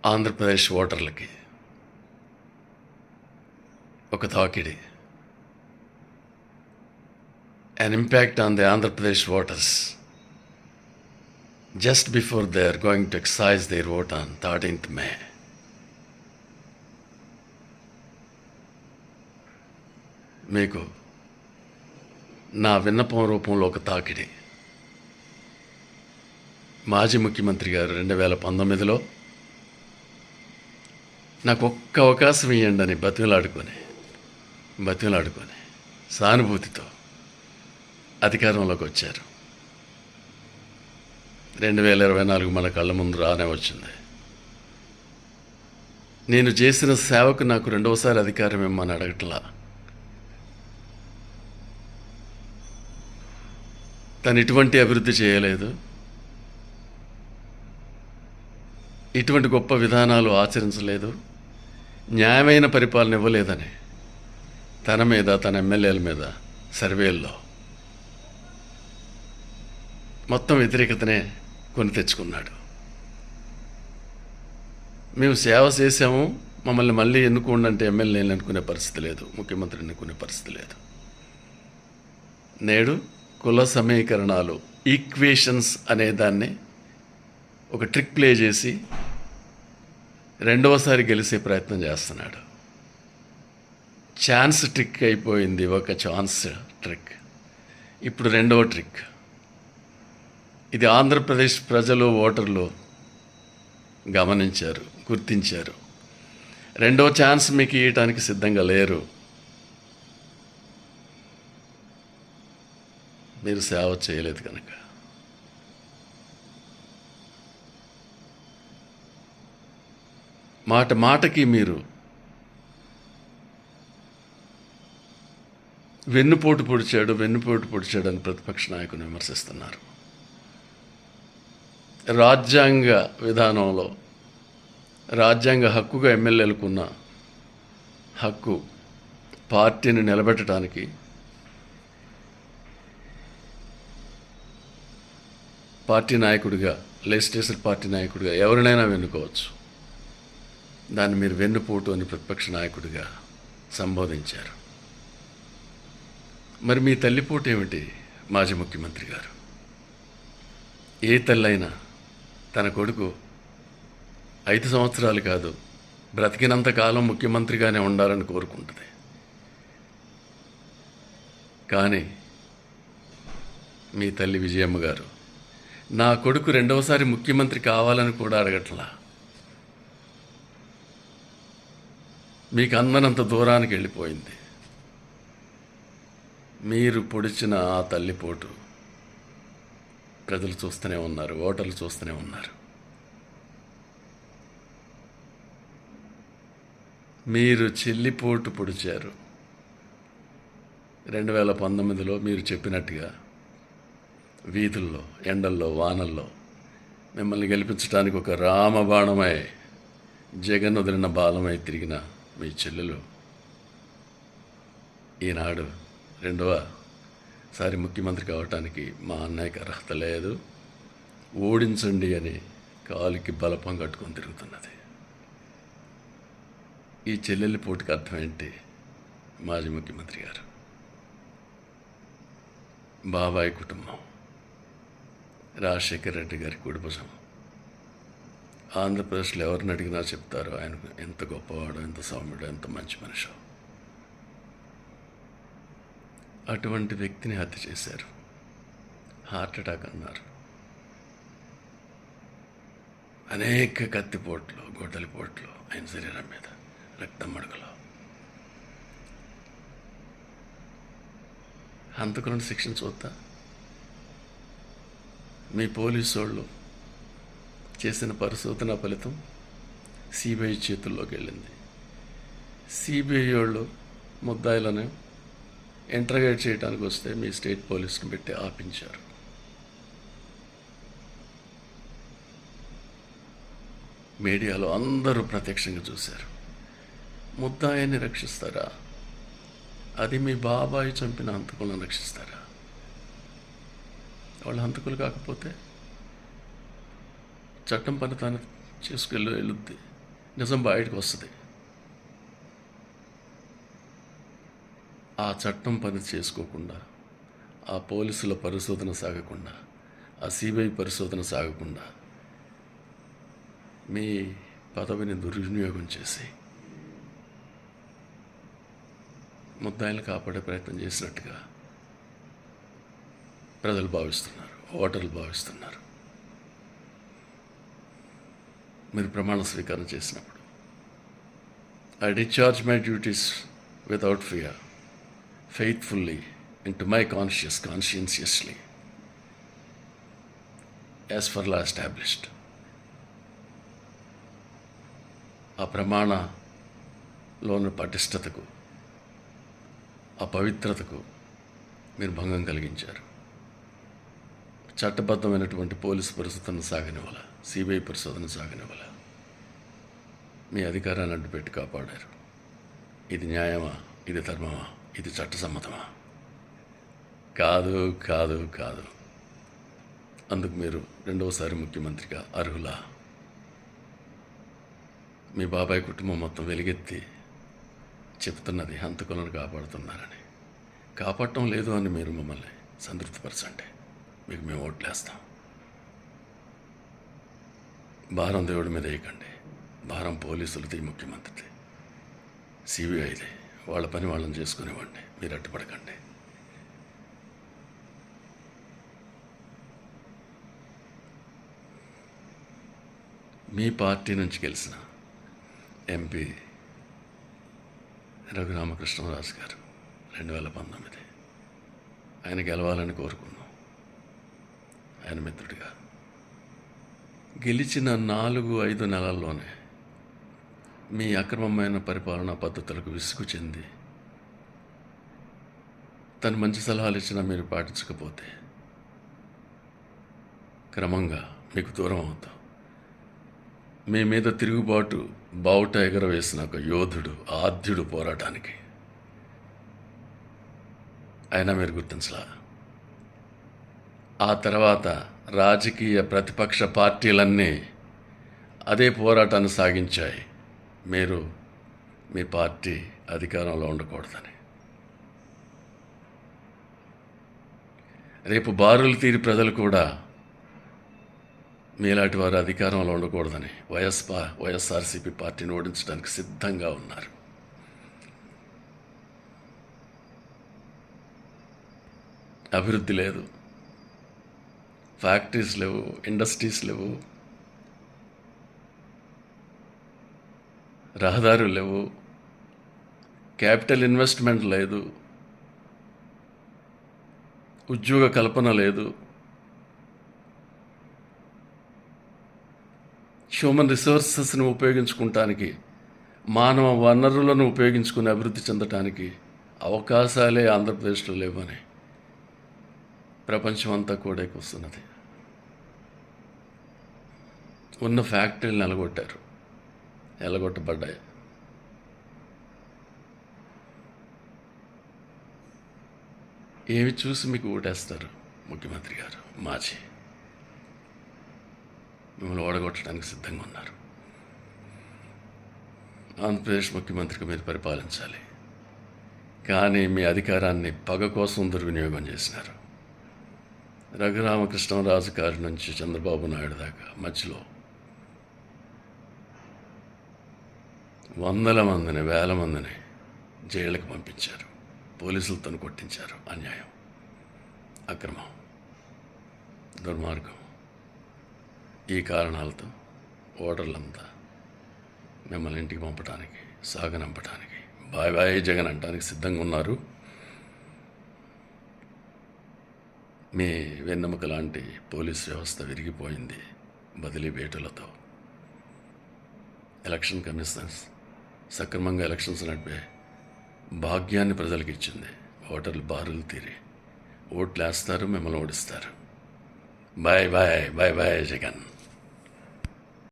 ఆంధ్రప్రదేశ్ ఓటర్లకి ఒక తాకిడి. An impact on the Andhra Pradesh voters just before they are going to exercise their vote on 13th May. మీకు నా విన్నపం రూపంలో ఒక తాకిడి. మాజీ ముఖ్యమంత్రి గారు 2019లో నాకు ఒక్క అవకాశం ఇవ్వండి అని బతిమలాడుకొని సానుభూతితో అధికారంలోకి వచ్చారు. 2024 మన కళ్ళ ముందు రానే వచ్చింది. నేను చేసిన సేవకు నాకు రెండవసారి అధికారం ఇమ్మని అడగట్లా. తను ఇటువంటి అభివృద్ధి చేయలేదు, ఇటువంటి గొప్ప విధానాలు ఆచరించలేదు, న్యాయమైన పరిపాలన ఇవ్వలేదని తన మీద, తన ఎమ్మెల్యేల మీద సర్వేల్లో మొత్తం వ్యతిరేకతనే కొని తెచ్చుకున్నాడు. మేము సేవ చేసాము, మమ్మల్ని మళ్ళీ ఎన్నుకోండి అంటే ఎమ్మెల్యేలు ఎన్నుకునే పరిస్థితి లేదు, ముఖ్యమంత్రిని ఎన్నుకునే పరిస్థితి లేదు. నేడు కుల సమీకరణాలు, ఈక్వేషన్స్ అనే దాన్ని ఒక ట్రిక్ ప్లే చేసి రెండవసారి గెలిచే ప్రయత్నం చేస్తున్నాడు. ఛాన్స్ ట్రిక్ అయిపోయింది, ఒక ఛాన్స్ ట్రిక్. ఇప్పుడు రెండవ ట్రిక్. ఇది ఆంధ్రప్రదేశ్ ప్రజలు, ఓటర్లు గమనించారు, గుర్తించారు. రెండవ ఛాన్స్ మీకు ఇవ్వటానికి సిద్ధంగా లేరు. మీరు సేవ చేయలేదు కనుక. మాటకి మీరు వెన్నుపోటు పొడిచాడు అని ప్రతిపక్ష నాయకుని విమర్శిస్తున్నారు. రాజ్యాంగ విధానంలో రాజ్యాంగ హక్కుగా ఎమ్మెల్యేలకున్న హక్కు పార్టీని నిలబెట్టడానికి పార్టీ నాయకుడిగా, లెజిస్లేటివ్ పార్టీ నాయకుడిగా ఎవరినైనా వెన్నుకోవచ్చు. దాన్ని మీరు వెన్నుపోటు అని ప్రతిపక్ష నాయకుడిగా సంబోధించారు. మరి మీ తల్లిపోటు ఏమిటి మాజీ ముఖ్యమంత్రి గారు? ఏ తల్లైనా తన కొడుకు 5 సంవత్సరాలు కాదు, బ్రతికినంత కాలం ముఖ్యమంత్రిగానే ఉండాలని కోరుకుంటుంది. కానీ మీ తల్లి విజయమ్మ గారు నా కొడుకు రెండవసారి ముఖ్యమంత్రి కావాలని కూడా అడగట్లా. మీకు అందనంత దూరానికి వెళ్ళిపోయింది. మీరు పొడిచిన ఆ తల్లిపోటు ప్రజలు చూస్తూనే ఉన్నారు, ఓటర్లు చూస్తూనే ఉన్నారు. మీరు చెల్లిపోటు పొడిచారు. 2019లో మీరు చెప్పినట్టుగా వీధుల్లో, ఎండల్లో, వానల్లో మిమ్మల్ని గెలిపించడానికి ఒక రామబాణమై, జగన్ వదిలిన బాలమై తిరిగిన మీ చెల్లెలు ఈనాడు రెండవసారి ముఖ్యమంత్రి కావటానికి మా అన్నయ్యకి అర్హత లేదు, ఓడించండి అని కాలుకి బలపం కట్టుకొని తిరుగుతున్నది. ఈ చెల్లెలి పోటీకి అర్థం ఏంటి? మాజీ ముఖ్యమంత్రి గారు, బాబాయ్ కుటుంబం, రాజశేఖర్ రెడ్డి గారి కుటుంబం ఆంధ్రప్రదేశ్లో ఎవరిని అడిగినా చెప్తారు ఆయన ఎంత గొప్పవాడో, ఎంత సౌమ్యుడో, ఎంత మంచి మనిషో. అటువంటి వ్యక్తిని హత్య చేశారు. హార్ట్ అటాక్ అన్నారు. అనేక కత్తిపోట్లు, గొడ్డలిపోట్లు ఆయన శరీరం మీద, రక్తం మడుగులో. హంతకులను శిక్షణ చూద్దా? మీ పోలీసు వాళ్ళు చేసిన పరిశోధన ఫలితం సిబిఐ చేతుల్లోకి వెళ్ళింది. సిబిఐ వాళ్ళు ముద్దాయిలను ఇంటర్గేట్ చేయడానికి వస్తే మీ స్టేట్ పోలీసును పెట్టి ఆపించారు. మీడియాలో అందరూ ప్రత్యక్షంగా చూశారు. ముద్దాయిని రక్షిస్తారా? అది మీ బాబాయి చంపిన హంతకులను రక్షిస్తారా? వాళ్ళు హంతకులు కాకపోతే చట్టం పని తాను వెళ్ళుద్ది. నిజం బయటకు వస్తుంది. ఆ చట్టం పని చేసుకోకుండా, ఆ పోలీసుల పరిశోధన సాగకుండా, ఆ సిబిఐ పరిశోధన సాగకుండా మీ పదవిని దుర్వినియోగం చేసి ముద్దాయిలను కాపాడే ప్రయత్నం చేసినట్టుగా ప్రజలు భావిస్తున్నారు, ఓటర్లు భావిస్తున్నారు. మీరు ప్రమాణ స్వీకారం చేసినప్పుడు I discharge my duties without fear faithfully into my conscientiously as for law established. ఆ ప్రమాణలోని పటిష్టతకు, ఆ పవిత్రతకు మీరు భంగం కలిగించారు. చట్టబద్ధమైనటువంటి పోలీసు పరిశోధన సాగనివ్వాల, సిబిఐ పరిశోధన సాగనివ్వాల. మీ అధికారాన్ని అడ్డుపెట్టి కాపాడారు. ఇది న్యాయమా? ఇది ధర్మమా? ఇది చట్టసమ్మతమా? కాదు, కాదు, కాదు. అందుకు మీరు రెండవసారి ముఖ్యమంత్రిగా అర్హులా? మీ బాబాయ్ కుటుంబం మొత్తం వెలుగెత్తి చెప్తున్నది హంతకులను కాపాడుతున్నారని. కాపాడటం లేదు అని మీరు మమ్మల్ని సంతృప్తిపరచండి, మీకు మేము ఓట్లేస్తాం. భారం దేవుడి మీద వేయకండి. భారం పోలీసులది, ముఖ్యమంత్రిది, సిబిఐది. వాళ్ళ పని వాళ్ళని చేసుకునివ్వండి, మీరు అడ్డుపడకండి. మీ పార్టీ నుంచి గెలిచిన ఎంపీ రఘురామకృష్ణరాజు గారు 2019 ఆయన గెలవాలని కోరుకున్నాం. ఆయన మిత్రుడిగా గెలిచిన 4-5 నెలల్లోనే మీ అక్రమమైన పరిపాలనా పద్ధతులకు విసుగు చెంది తను మంచి సలహాలు ఇచ్చినా మీరు పాటించకపోతే క్రమంగా మీకు దూరం అవుతాం. మీ మీద తిరుగుబాటు బావుట ఎగరవేసిన ఒక యోధుడు, ఆద్యుడు పోరాటానికి. అయినా మీరు గుర్తించలా. ఆ తర్వాత రాజకీయ ప్రతిపక్ష పార్టీలన్నీ అదే పోరాటాన్ని సాగించాయి. మీరు మీ పార్టీ అధికారంలో ఉండకూడదని. రేపు బారులు తీరి ప్రజలు కూడా మీలాంటి వారు అధికారంలో ఉండకూడదని వైఎస్ఆర్సీపీ పార్టీని ఓడించడానికి సిద్ధంగా ఉన్నారు. అభివృద్ధి లేదు, ఫ్యాక్టరీస్ లేవు, ఇండస్ట్రీస్ లేవు, రహదారులు లేవు, క్యాపిటల్ ఇన్వెస్ట్మెంట్ లేదు, ఉద్యోగ కల్పన లేదు, హ్యూమన్ రిసోర్సెస్ని ఉపయోగించుకోవటానికి, మానవ వనరులను ఉపయోగించుకుని అభివృద్ధి చెందటానికి అవకాశాలే ఆంధ్రప్రదేశ్లో లేవని ప్రపంచం అంతా కూడా వస్తున్నది. ఉన్న ఫ్యాక్టరీలు ఎలగొట్టబడ్డాయి. ఏమి చూసి మీకు ఓటేస్తారు ముఖ్యమంత్రి గారు? మాజీ మిమ్మల్ని ఓడగొట్టడానికి సిద్ధంగా ఉన్నారు. ఆంధ్రప్రదేశ్ ముఖ్యమంత్రిగా మీరు పరిపాలించాలి, కానీ మీ అధికారాన్ని పగ కోసం దుర్వినియోగం చేసినారు. రఘురామకృష్ణరాజు గారి నుంచి చంద్రబాబు నాయుడు దాకా మధ్యలో వందల మందిని, వేల మందిని జైళ్ళకి పంపించారు, పోలీసులతో కొట్టించారు. అన్యాయం, అక్రమం, దుర్మార్గం. ఈ కారణాలతో ఓటర్లంతా మిమ్మల్ని ఇంటికి పంపడానికి, సాగనంపడానికి, బాయ్ బాయ్ జగన్ అంటానికి సిద్ధంగా ఉన్నారు. మీ వెన్నెముక లాంటి పోలీస్ వ్యవస్థ విరిగిపోయింది బదిలీ వేటులతో. ఎలక్షన్ కమిషన్స్ సక్రమంగా ఎలక్షన్స్ నడిపే భాగ్యాన్ని ప్రజలకు ఇచ్చింది. ఓటర్లు బారులు తీరి ఓట్లు వేస్తారు, మిమ్మల్ని ఓడిస్తారు. Bye bye bye bye Jagan.